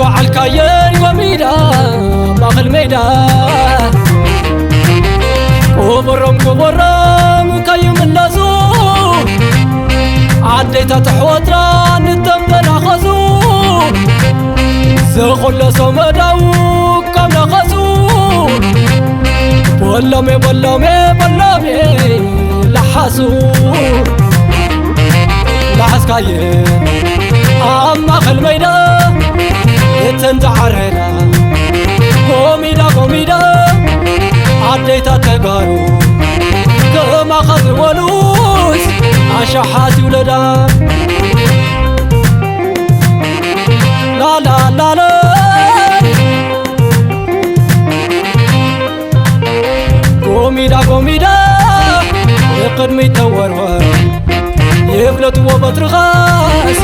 على الكاين وميدا باخل ميدا كبرم كاين ملازو عديتا تحوطرا ندمنا خزو زخل سمداو كم نخزو بلمي لحسو لحس كاين أما خل ميدا يتنتعرنا قوميدا عديتا تقارو كما خذ ولوس عشحاتي ولدا لا لا لا لا قوميدا يقدمي تورور يفلت وبترخاس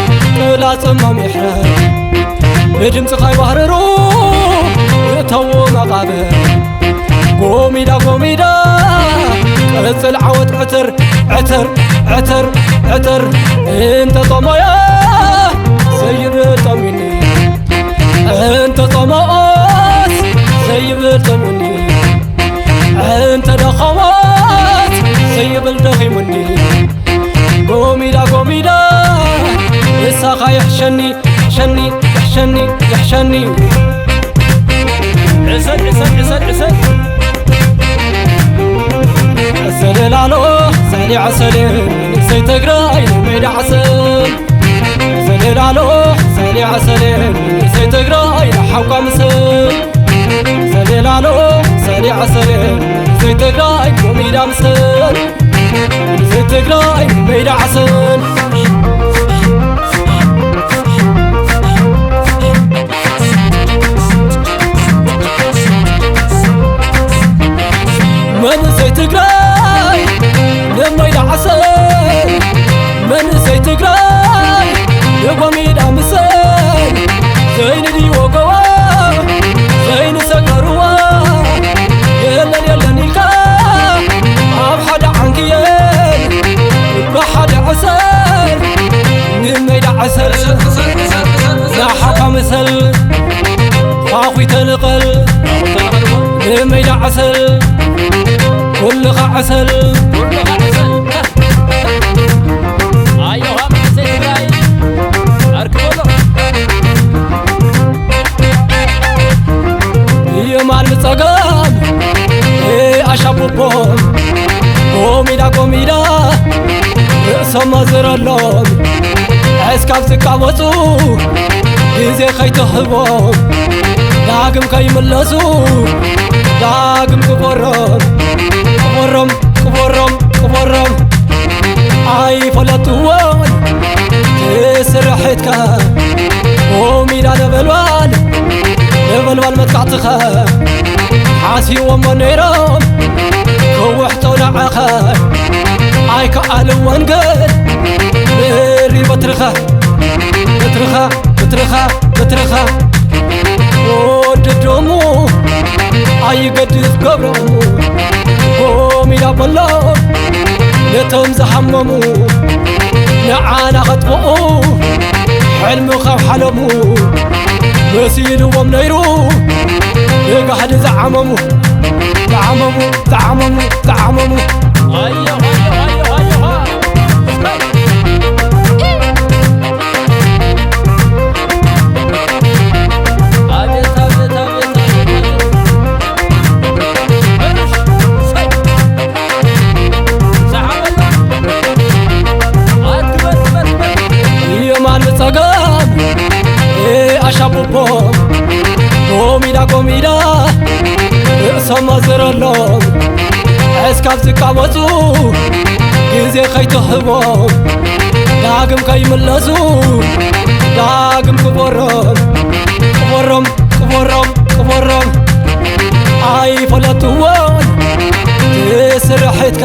لا تمام يحرق بدمت خاي بحررو يتو مقابر قوميدا قلت العوت عتر انت طمايا سيب طميني انت طماس سيب طميني انت دخوات سيب الدخيمني قوميدا الساقا يحشني عسل عسل لالو سالي عسل نسي تقراي ميدا عسل عسل لالو سالي عسل نسي تقراي حوقا مسل عسل لالو سالي عسل نسي تقراي ميدا مسل نسي تقراي ميدا عسل من سيتقراي لما يدعسل من سيتقراي يقوم يدعمسل زين دي وقوا زين سكروا يلا نلقى أبحد عنك يل بحد عسل لما يدعسل نحق مسل خاخوي تنقل لما يدعسل كل عسل ايوه ما سيداي اركبوا يا مال صقام اشابوبون قوميدا سما زرالون اسكاب تقاوتو يزي خيتهبون داقم كيملسو داقم كبرم اي فلتوان تسرحتك قوميدا نبلوال متقعتخا حاسي ومنيرم كوحتو نعخا اي كألو وانقل بري بترخا وددومو اي قدف قبرمو قوميدا بلو نتم زحممو نعانا خطبقو حلمو خاو حلمو مسيدو ومنيرو يقعد زعممو ايوه أشابوبون قوميدا سما زرالون اسكاب زكاوتو يزي خيتهبون داقم كيملسو داقم كبرم اي فلتوان تسرحتك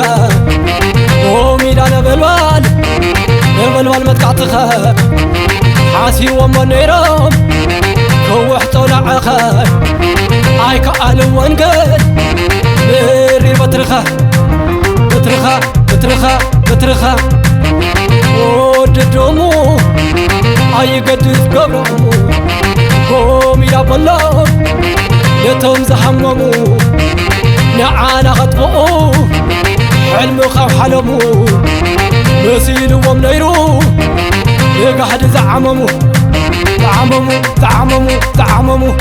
قوميدا نبلوال متقعتخا حاسي ومنيرم كوحتو نعخا اي كألو وانقل بري بترخا وددومو اي قدف قبرمو كله نتهم زحممو نعانا خطبقو حلم خاف حلمو مسيلهم نيرو يقعد زعممو تعممو تعممو تعممو